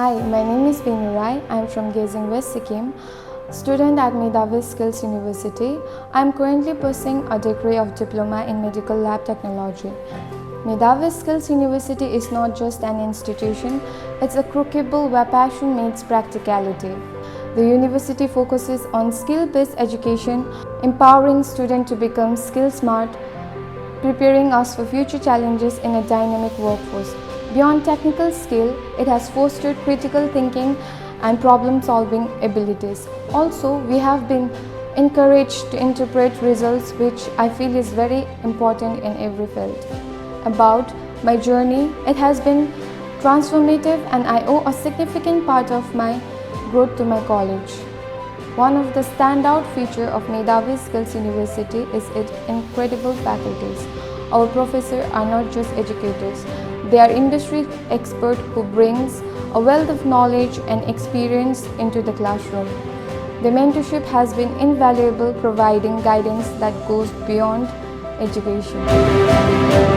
Hi, my name is Binu. I am from Gazing West Sikkim, student at Medhavi Skills University. I am currently pursuing a degree of Diploma in Medical Lab Technology. Medhavi Skills University is not just an institution, it's a crucible where passion meets practicality. The university focuses on skill-based education, empowering students to become skill-smart, preparing us for future challenges in a dynamic workforce. Beyond technical skill, it has fostered critical thinking and problem-solving abilities. Also, we have been encouraged to interpret results, which I feel is very important in every field. About my journey, it has been transformative and I owe a significant part of my growth to my college. One of the standout features of Medhavi Skills University is its incredible faculties. Our professors are not just educators, they are industry experts who brings a wealth of knowledge and experience into the classroom. The mentorship has been invaluable, providing guidance that goes beyond education.